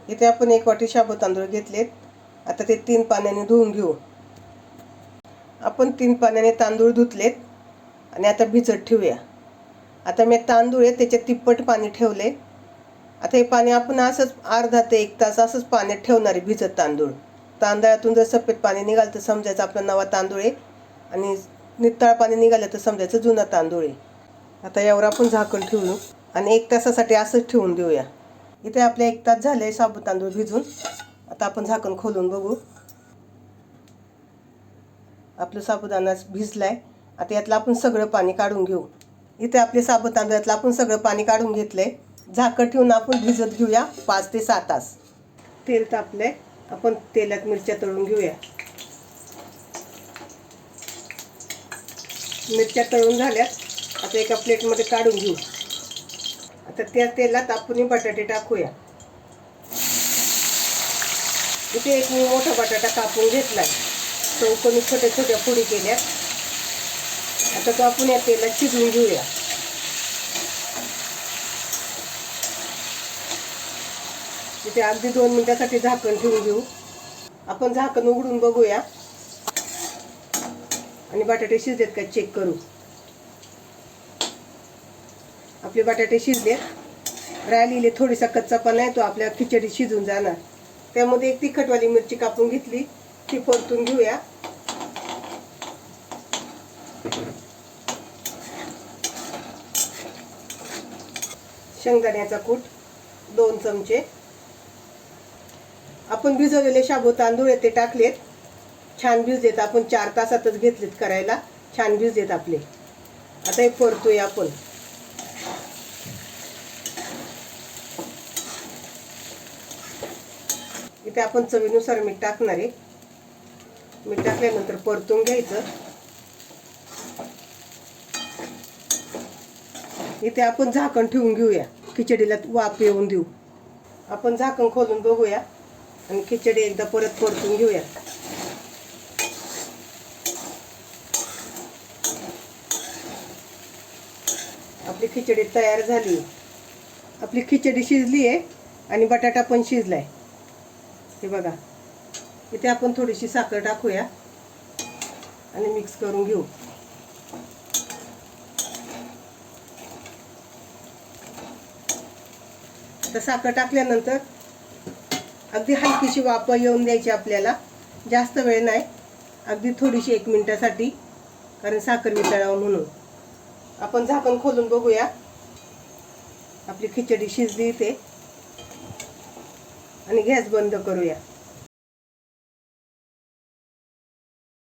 इथे आपण 1 वाटी शाबू तांदूळ घेतलेत. आता ते 3 पाण्याने धुवून घेऊ. आपण 3 पाण्याने तांदूळ धुतलेत आणि आता भिजत ठेवूया. आता मी तांदूळ आहे त्याच्यात तिप्पट पाणी ठेवले. आता हे पाणी आपण असंच अर्धा ते 1 तास असंच पाण्यात ठेवणार आहे भिजत तांदूळ. तांदळातून जर सफेद पाणी निघालं तर समजायचं आपला नवा तांदूळ आहे आणि नितळ पाणी निघालं तर समजायचं जुना तांदूळ आहे. आता यावर आपण झाकण ठेवू आणि 1 तासासाठी असंच ठेवून देऊया. इथे आपले 1 तास झाले साबू तांदूळ भिजून. आता आपण झाकण खोलून बघू. आपलं साबुदाणा भिजलाय. आता यातलं आपण सगळं पाणी काढून घेऊ. इथे आपले साबू तांदळातलं आपण सगळं पाणी काढून घेतलंय. झाकण ठेवून आपण भिजत घेऊया 5 ते 6 तास. तेल तापलंय. आपण तेलात मिरच्या तळून घेऊया. मिरच्या तळून झाल्यात. आता एका प्लेटमध्ये काढून घेऊ. आता त्या तेलात आपण बटाटे टाकूया. इथे एक मोठा बटाटा कापून घेतलाय. चौकोनी छोट्या छोट्या फोडी केल्या. आता तो आपण या तेलात शिजवून घेऊया. इथे अगदी 2 मिनिटासाठी झाकण ठेवून घेऊ. आपण झाकण उघडून बघूया आणि बटाटे शिजलेत का चेक करू. आपले बटाटे शिजले. राहिलेले थोडीसा कच्चापणा आहे तो आपल्या खिचडी शिजून जाणार. त्यामध्ये एक तिखटवाली मिरची कापून घेतली ती परतून घेऊया. शेंगदाण्याचा कूट 2 चमचे. आपण भिजवलेले शाबू तांदूळ ते टाकलेत. छान भिजलेत. आपण 4 तासातच घेतलेत करायला. छान भिजलेत आपले. आता हे परतूया आपण. इथे आपण चवीनुसार मीठ टाकणार आहे. मीठ टाकल्यानंतर परतून घ्यायचं. इथे आपण झाकण ठेवून घेऊया. खिचडीला वाफ येऊन देऊ. आपण झाकण खोलून बघूया आणि खिचडी एकदा परत परतून घेऊया. आपली खिचडी तयार झाली. आपली खिचडी शिजली आहे आणि बटाटा पण शिजलाय. हे बघा. इथे आपण थोडीशी साखर टाकूया आणि मिक्स करून घेऊ. आता साखर टाकल्यानंतर अगदी हलकीशी वाफ येऊन द्यायची आपल्याला. जास्त वेळ नाही. अगदी थोडीशी 1 मिनिटासाठी, कारण साखर वितळावं म्हणून. आपण झाकण खोलून बघूया. आपली खिचडी शिजली इथे आणि गॅस बंद करूया.